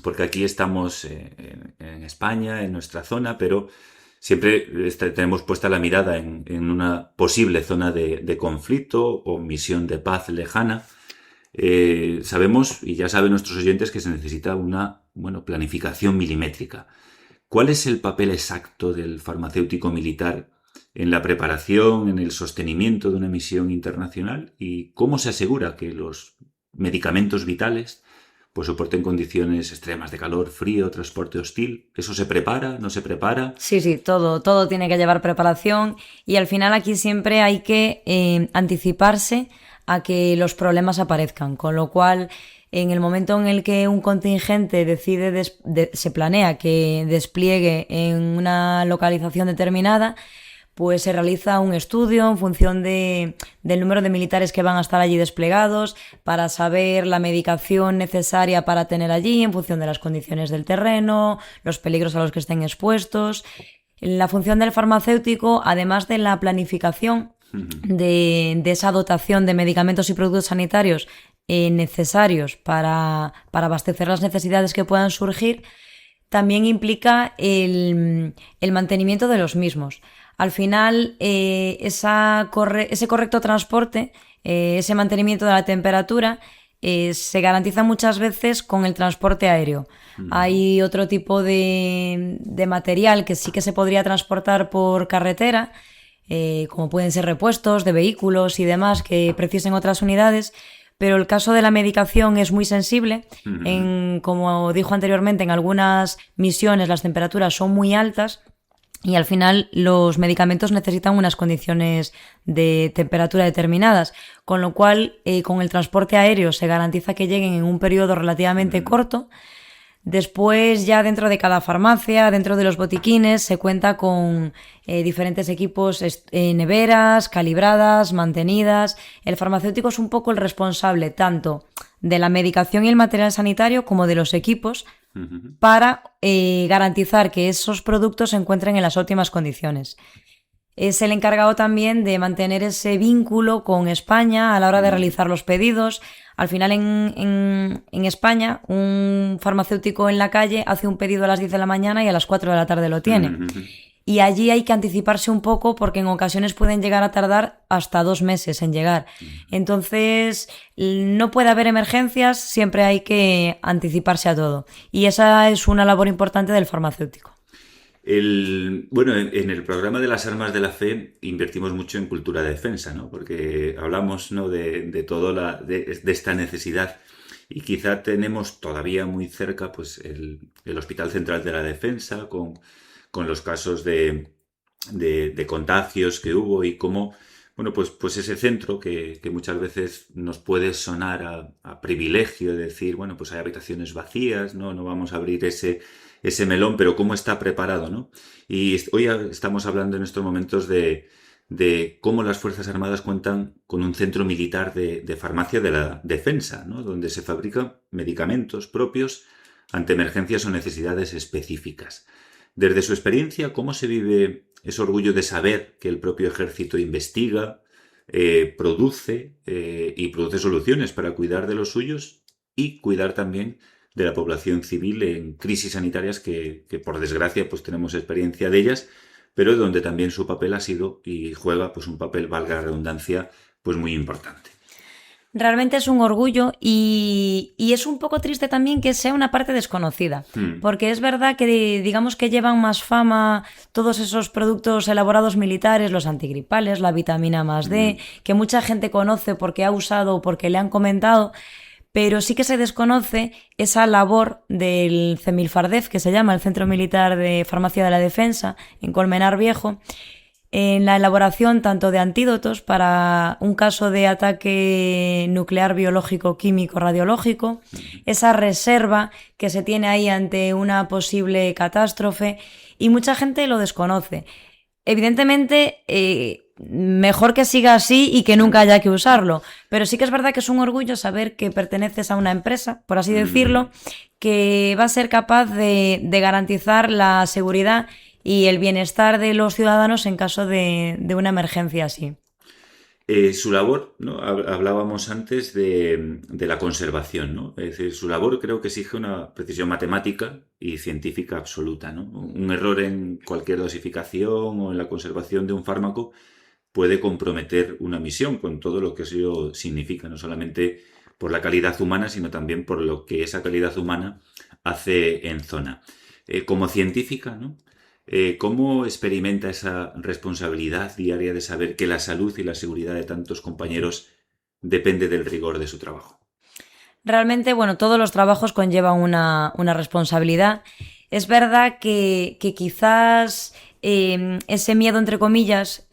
porque aquí estamos en España, en nuestra zona, pero siempre tenemos puesta la mirada en una posible zona de conflicto o misión de paz lejana. Sabemos, y ya saben nuestros oyentes, que se necesita una planificación milimétrica. ¿Cuál es el papel exacto del farmacéutico militar en la preparación, en el sostenimiento de una misión internacional? ¿Y cómo se asegura que los medicamentos vitales pues soporten condiciones extremas de calor, frío, transporte hostil? ¿Eso se prepara? ¿No se prepara? Sí, todo tiene que llevar preparación y al final aquí siempre hay que anticiparse a que los problemas aparezcan, con lo cual en el momento en el que un contingente decide se planea que despliegue en una localización determinada, pues se realiza un estudio en función del número de militares que van a estar allí desplegados para saber la medicación necesaria para tener allí en función de las condiciones del terreno, los peligros a los que estén expuestos. La función del farmacéutico, además de la planificación de esa dotación de medicamentos y productos sanitarios necesarios para abastecer las necesidades que puedan surgir, también implica el mantenimiento de los mismos. Al final, ese correcto transporte, ese mantenimiento de la temperatura, se garantiza muchas veces con el transporte aéreo. Hay otro tipo de material que sí que se podría transportar por carretera, como pueden ser repuestos de vehículos y demás que precisen otras unidades, pero el caso de la medicación es muy sensible. Como dijo anteriormente, en algunas misiones las temperaturas son muy altas y al final los medicamentos necesitan unas condiciones de temperatura determinadas, con lo cual con el transporte aéreo se garantiza que lleguen en un periodo relativamente corto. Después, ya dentro de cada farmacia, dentro de los botiquines, se cuenta con diferentes equipos, neveras, calibradas, mantenidas. El farmacéutico es un poco el responsable tanto de la medicación y el material sanitario como de los equipos para garantizar que esos productos se encuentren en las óptimas condiciones. Es el encargado también de mantener ese vínculo con España a la hora de realizar los pedidos. Al final en España un farmacéutico en la calle hace un pedido a las 10 de la mañana y a las 4 de la tarde lo tiene. Y allí hay que anticiparse un poco porque en ocasiones pueden llegar a tardar hasta 2 meses en llegar. Entonces no puede haber emergencias, siempre hay que anticiparse a todo. Y esa es una labor importante del farmacéutico. En el programa de las armas de la fe invertimos mucho en cultura de defensa, ¿no? Porque hablamos, ¿no? de esta necesidad y quizá tenemos todavía muy cerca pues el Hospital Central de la Defensa con los casos de contagios que hubo y cómo pues ese centro que muchas veces nos puede sonar a privilegio de decir, pues hay habitaciones vacías, no vamos a abrir ese melón, pero cómo está preparado, ¿no? Y hoy estamos hablando en estos momentos de cómo las Fuerzas Armadas cuentan con un centro militar de farmacia de la defensa, ¿no? Donde se fabrican medicamentos propios ante emergencias o necesidades específicas. Desde su experiencia, ¿cómo se vive ese orgullo de saber que el propio ejército investiga, produce y produce soluciones para cuidar de los suyos y cuidar también de la población civil en crisis sanitarias que por desgracia pues tenemos experiencia de ellas, pero donde también su papel ha sido y juega pues un papel, valga la redundancia, pues muy importante? Realmente es un orgullo y es un poco triste también que sea una parte desconocida, porque es verdad que digamos que llevan más fama todos esos productos elaborados militares, los antigripales, la vitamina D, que mucha gente conoce porque ha usado o porque le han comentado, pero sí que se desconoce esa labor del CEMILFARDEF, que se llama el Centro Militar de Farmacia de la Defensa, en Colmenar Viejo, en la elaboración tanto de antídotos para un caso de ataque nuclear, biológico, químico, radiológico, esa reserva que se tiene ahí ante una posible catástrofe, y mucha gente lo desconoce. Evidentemente, mejor que siga así y que nunca haya que usarlo, pero sí que es verdad que es un orgullo saber que perteneces a una empresa, por así decirlo, que va a ser capaz de garantizar la seguridad y el bienestar de los ciudadanos en caso de una emergencia así. Su labor, ¿no? Hablábamos antes de la conservación, ¿no? Es decir, su labor creo que exige una precisión matemática y científica absoluta, ¿no? Un error en cualquier dosificación o en la conservación de un fármaco puede comprometer una misión con todo lo que eso significa, no solamente por la calidad humana, sino también por lo que esa calidad humana hace en zona. Como científica, ¿no? ¿Cómo experimenta esa responsabilidad diaria de saber que la salud y la seguridad de tantos compañeros depende del rigor de su trabajo? Realmente, bueno, todos los trabajos conllevan una responsabilidad. Es verdad que quizás ese miedo, entre comillas,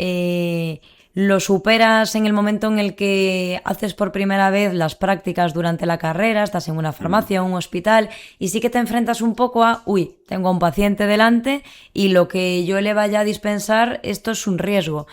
lo superas en el momento en el que haces por primera vez las prácticas durante la carrera, estás en una farmacia o un hospital, y sí que te enfrentas un poco a, tengo a un paciente delante y lo que yo le vaya a dispensar, esto es un riesgo.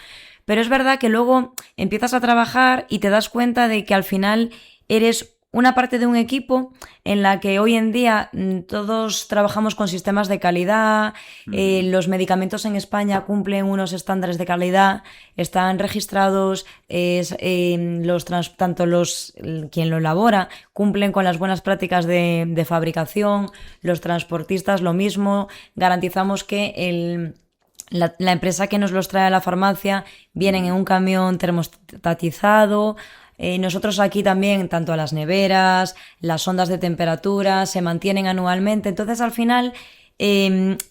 Pero es verdad que luego empiezas a trabajar y te das cuenta de que al final eres una parte de un equipo en la que hoy en día todos trabajamos con sistemas de calidad, los medicamentos en España cumplen unos estándares de calidad, están registrados, quien lo elabora cumplen con las buenas prácticas de fabricación, los transportistas lo mismo, garantizamos que la empresa que nos los trae a la farmacia vienen en un camión termostatizado. Nosotros aquí también, tanto a las neveras, las sondas de temperatura, se mantienen anualmente. Entonces, al final,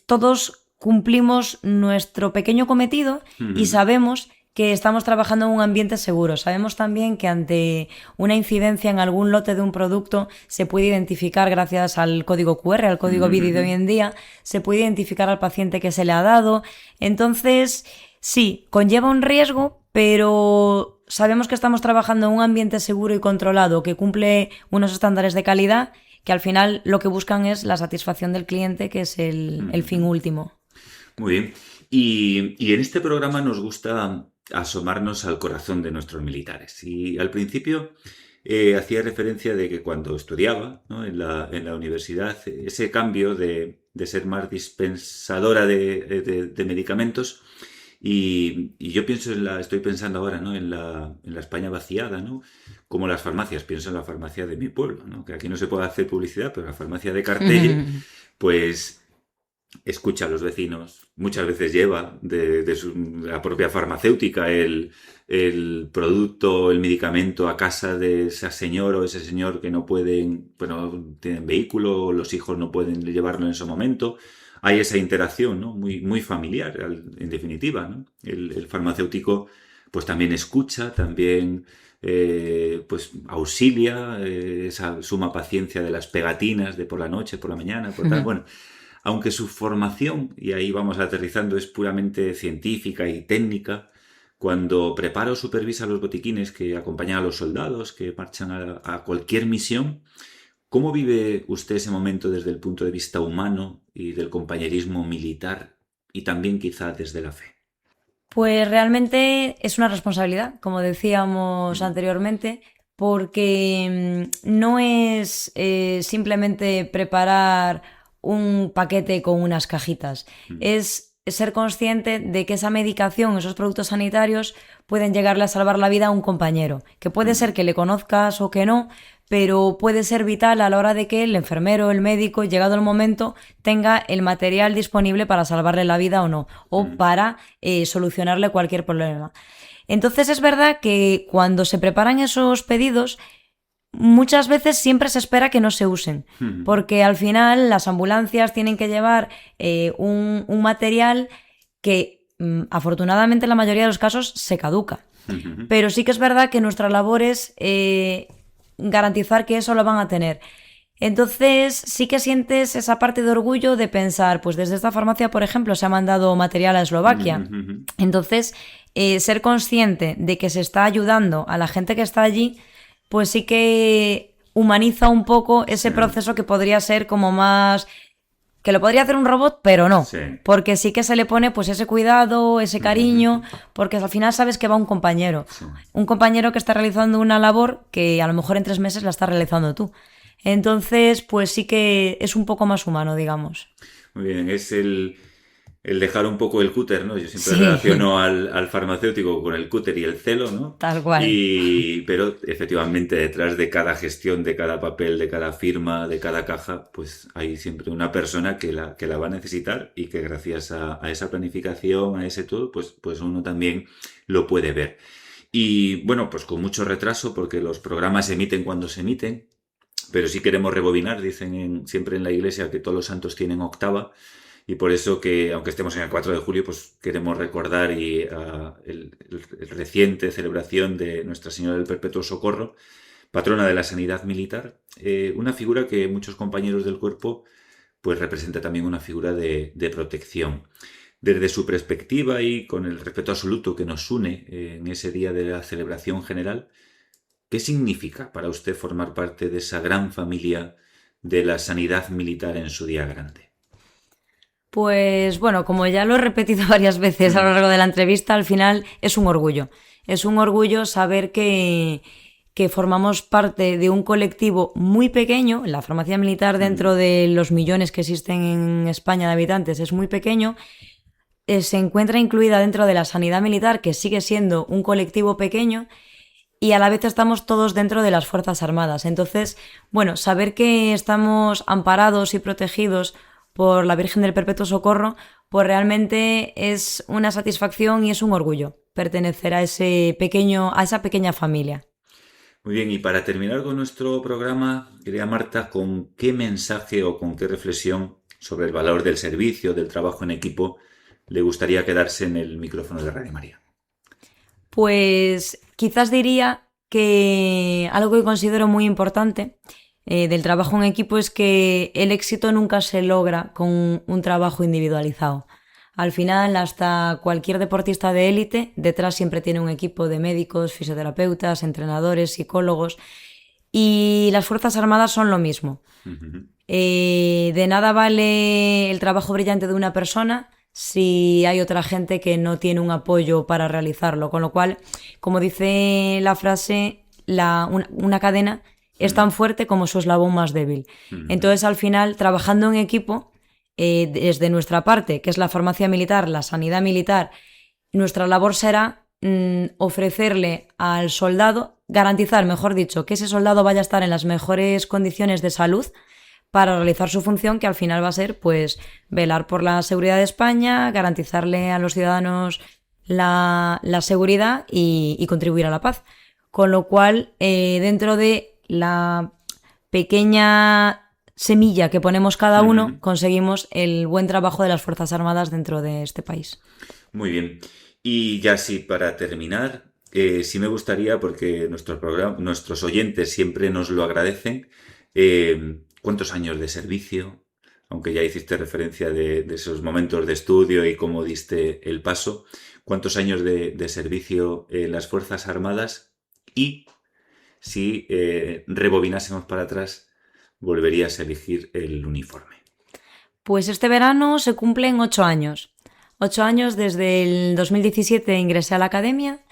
todos cumplimos nuestro pequeño cometido y sabemos que estamos trabajando en un ambiente seguro. Sabemos también que ante una incidencia en algún lote de un producto se puede identificar gracias al código QR, al código BIDI de hoy en día, se puede identificar al paciente que se le ha dado. Entonces, sí, conlleva un riesgo, pero sabemos que estamos trabajando en un ambiente seguro y controlado que cumple unos estándares de calidad que al final lo que buscan es la satisfacción del cliente, que es el fin último. Muy bien. Y en este programa nos gusta asomarnos al corazón de nuestros militares. Y al principio hacía referencia de que cuando estudiaba, ¿no? en la universidad, ese cambio de ser más dispensadora de medicamentos. Y yo estoy pensando ahora, ¿no? en la España vaciada, ¿no? Como las farmacias, pienso en la farmacia de mi pueblo, ¿no? Que aquí no se puede hacer publicidad, pero la farmacia de Cartelle, pues escucha a los vecinos, muchas veces lleva de la propia farmacéutica el producto, el medicamento a casa de ese señor o ese señor que no pueden, bueno, tienen vehículo, los hijos no pueden llevarlo en ese momento. Hay esa interacción, ¿no? muy familiar, en definitiva, ¿no? El farmacéutico pues también escucha, también pues auxilia, esa suma paciencia de las pegatinas de por la noche, por la mañana, por tal. Bueno, aunque su formación, y ahí vamos aterrizando, es puramente científica y técnica, cuando prepara o supervisa los botiquines que acompañan a los soldados que marchan a cualquier misión, ¿cómo vive usted ese momento desde el punto de vista humano y del compañerismo militar y también quizá desde la fe? Pues realmente es una responsabilidad, como decíamos anteriormente, porque no es simplemente preparar un paquete con unas cajitas, es ser consciente de que esa medicación, esos productos sanitarios pueden llegarle a salvar la vida a un compañero, que puede ser que le conozcas o que no, pero puede ser vital a la hora de que el enfermero, el médico, llegado el momento, tenga el material disponible para salvarle la vida o no, o para solucionarle cualquier problema. Entonces es verdad que cuando se preparan esos pedidos, muchas veces siempre se espera que no se usen, porque al final las ambulancias tienen que llevar un material que afortunadamente en la mayoría de los casos se caduca. Pero sí que es verdad que nuestra labor es garantizar que eso lo van a tener. Entonces sí que sientes esa parte de orgullo de pensar, pues desde esta farmacia, por ejemplo, se ha mandado material a Eslovaquia. Entonces, ser consciente de que se está ayudando a la gente que está allí, pues sí que humaniza un poco ese proceso que podría ser como más... que lo podría hacer un robot, pero no. Sí. Porque sí que se le pone pues ese cuidado, ese cariño, porque al final sabes que va un compañero. Sí. Un compañero que está realizando una labor que a lo mejor en 3 meses la estás realizando tú. Entonces, pues sí que es un poco más humano, digamos. Muy bien, es el dejar un poco el cúter, ¿no? Yo siempre Sí. relaciono al farmacéutico con el cúter y el celo, ¿no? Tal cual. Pero efectivamente detrás de cada gestión, de cada papel, de cada firma, de cada caja, pues hay siempre una persona que la va a necesitar y que gracias a esa planificación, a ese todo, pues uno también lo puede ver. Y bueno, pues con mucho retraso porque los programas se emiten cuando se emiten, pero sí queremos rebobinar, dicen siempre en la iglesia que todos los santos tienen octava. Y por eso que, aunque estemos en el 4 de julio, pues queremos recordar el reciente celebración de Nuestra Señora del Perpetuo Socorro, patrona de la sanidad militar, una figura que muchos compañeros del cuerpo pues representa también una figura de protección. Desde su perspectiva y con el respeto absoluto que nos une en ese día de la celebración general, ¿qué significa para usted formar parte de esa gran familia de la sanidad militar en su día grande? Pues bueno, como ya lo he repetido varias veces a lo largo de la entrevista, al final es un orgullo. Es un orgullo saber que formamos parte de un colectivo muy pequeño. La farmacia militar, dentro de los millones que existen en España de habitantes, es muy pequeño. Se encuentra incluida dentro de la sanidad militar, que sigue siendo un colectivo pequeño, y a la vez estamos todos dentro de las Fuerzas Armadas. Entonces, bueno, saber que estamos amparados y protegidos por la Virgen del Perpetuo Socorro, pues realmente es una satisfacción y es un orgullo pertenecer a esa pequeña familia. Muy bien, y para terminar con nuestro programa, quería Marta, ¿con qué mensaje o con qué reflexión sobre el valor del servicio, del trabajo en equipo, le gustaría quedarse en el micrófono de Radio María? Pues quizás diría que algo que considero muy importante del trabajo en equipo es que el éxito nunca se logra con un trabajo individualizado. Al final, hasta cualquier deportista de élite, detrás siempre tiene un equipo de médicos, fisioterapeutas, entrenadores, psicólogos, y las Fuerzas Armadas son lo mismo. De nada vale el trabajo brillante de una persona si hay otra gente que no tiene un apoyo para realizarlo, con lo cual, como dice la frase, una cadena es tan fuerte como su eslabón más débil. Entonces, al final, trabajando en equipo, desde nuestra parte, que es la farmacia militar, la sanidad militar, nuestra labor será ofrecerle al soldado, garantizar, mejor dicho, que ese soldado vaya a estar en las mejores condiciones de salud para realizar su función, que al final va a ser, pues, velar por la seguridad de España, garantizarle a los ciudadanos la seguridad y contribuir a la paz. Con lo cual, dentro de la pequeña semilla que ponemos cada uno, conseguimos el buen trabajo de las Fuerzas Armadas dentro de este país. Muy bien. Y ya sí, para terminar, sí me gustaría, porque nuestros oyentes siempre nos lo agradecen, ¿cuántos años de servicio? Aunque ya hiciste referencia de esos momentos de estudio y cómo diste el paso. ¿Cuántos años de servicio en las Fuerzas Armadas? Y si rebobinásemos para atrás, volverías a elegir el uniforme. Pues este verano se cumplen 8 años. 8 años desde el 2017 ingresé a la academia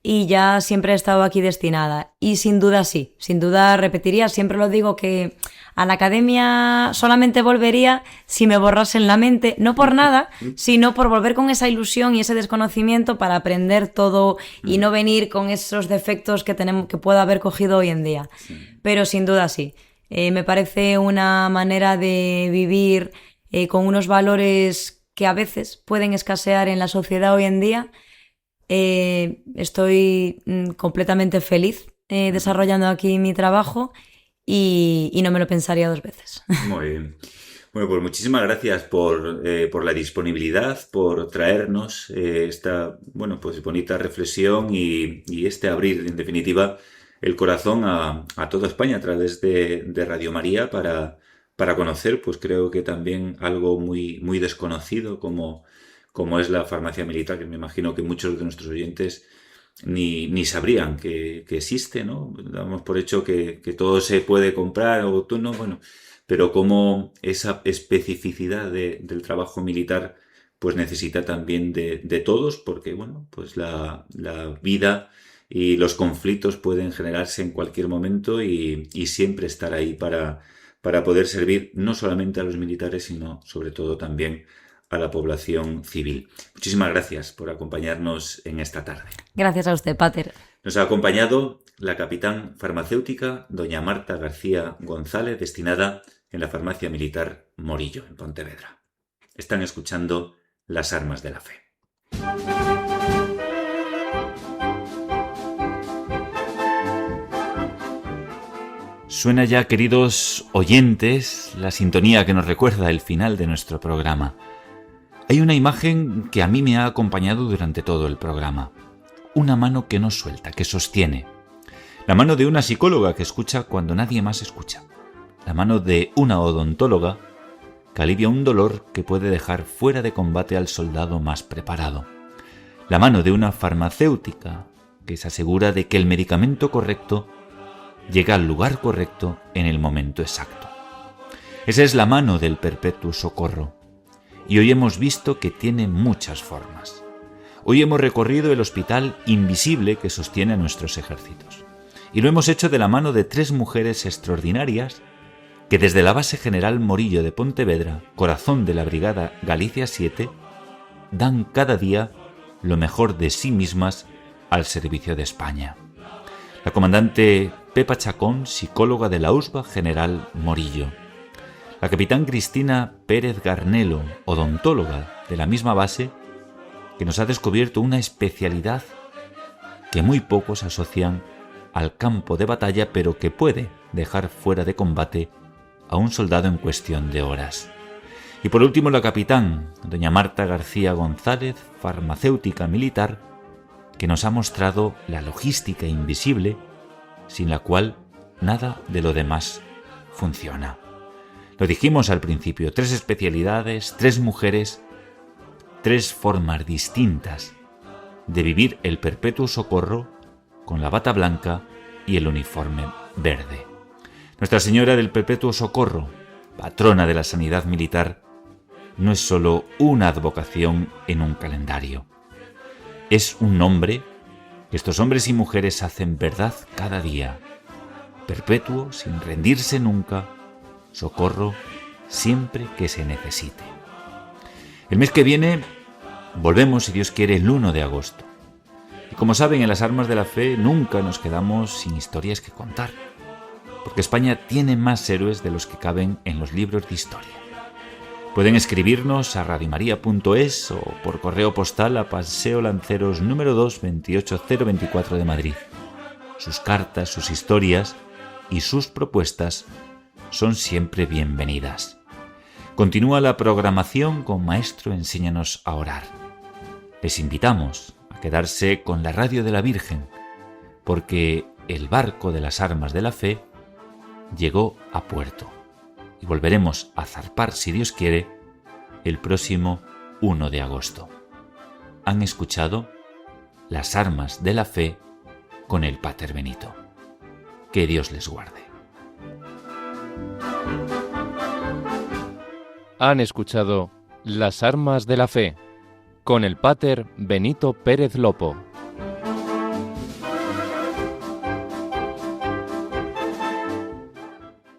y ya siempre he estado aquí destinada. Y sin duda sí, sin duda repetiría, siempre lo digo, que a la academia solamente volvería si me borrasen la mente, no por nada, sino por volver con esa ilusión y ese desconocimiento para aprender todo y no venir con esos defectos que pueda haber cogido hoy en día. Sí. Pero sin duda sí. Me parece una manera de vivir con unos valores que a veces pueden escasear en la sociedad hoy en día. Estoy completamente feliz desarrollando aquí mi trabajo y no me lo pensaría 2 veces. Muy bien. Bueno, pues muchísimas gracias por la disponibilidad, por traernos esta, bueno, pues bonita reflexión y este abrir, en definitiva, el corazón a toda España a través de Radio María para conocer, pues creo que también algo muy, muy desconocido como es la farmacia militar, que me imagino que muchos de nuestros oyentes ni sabrían que existe, ¿no? Damos por hecho que todo se puede comprar o tú no, bueno, pero como esa especificidad del trabajo militar pues necesita también de todos, porque bueno, pues la vida y los conflictos pueden generarse en cualquier momento y siempre estar ahí para poder servir no solamente a los militares, sino sobre todo también a la población civil. Muchísimas gracias por acompañarnos en esta tarde. Gracias a usted, Pater. Nos ha acompañado la capitán farmacéutica doña Marta García González, destinada en la farmacia militar Morillo, en Pontevedra. Están escuchando Las Armas de la Fe. Suena ya, queridos oyentes, la sintonía que nos recuerda el final de nuestro programa. Hay una imagen que a mí me ha acompañado durante todo el programa. Una mano que no suelta, que sostiene. La mano de una psicóloga que escucha cuando nadie más escucha. La mano de una odontóloga que alivia un dolor que puede dejar fuera de combate al soldado más preparado. La mano de una farmacéutica que se asegura de que el medicamento correcto llega al lugar correcto en el momento exacto. Esa es la mano del Perpetuo Socorro. Y hoy hemos visto que tiene muchas formas. Hoy hemos recorrido el hospital invisible que sostiene a nuestros ejércitos. Y lo hemos hecho de la mano de 3 mujeres extraordinarias que desde la base general Morillo de Pontevedra, corazón de la Brigada Galicia 7, dan cada día lo mejor de sí mismas al servicio de España. La comandante Pepa Chacón, psicóloga de la USBA General Morillo. La capitán Cristina Pérez Garnelo, odontóloga de la misma base, que nos ha descubierto una especialidad que muy pocos asocian al campo de batalla, pero que puede dejar fuera de combate a un soldado en cuestión de horas. Y por último, la capitán, doña Marta García González, farmacéutica militar, que nos ha mostrado la logística invisible, sin la cual nada de lo demás funciona. Lo dijimos al principio, 3 especialidades, 3 mujeres, 3 formas distintas de vivir el Perpetuo Socorro con la bata blanca y el uniforme verde. Nuestra Señora del Perpetuo Socorro, patrona de la sanidad militar, no es solo una advocación en un calendario. Es un nombre que estos hombres y mujeres hacen verdad cada día. Perpetuo, sin rendirse nunca, socorro siempre que se necesite. El mes que viene volvemos, si Dios quiere, el 1 de agosto. Y como saben, en Las Armas de la Fe nunca nos quedamos sin historias que contar, porque España tiene más héroes de los que caben en los libros de historia. Pueden escribirnos a radiomaria.es o por correo postal a Paseo Lanceros número 2, 28024 de Madrid. Sus cartas, sus historias y sus propuestas son siempre bienvenidas. Continúa la programación con Maestro Enséñanos a Orar. Les invitamos a quedarse con la radio de la Virgen, porque el barco de las armas de la fe llegó a puerto y volveremos a zarpar, si Dios quiere, el próximo 1 de agosto. Han escuchado Las Armas de la Fe con el Pater Benito. Que Dios les guarde. Han escuchado Las Armas de la Fe con el Pater Benito Pérez Lopo.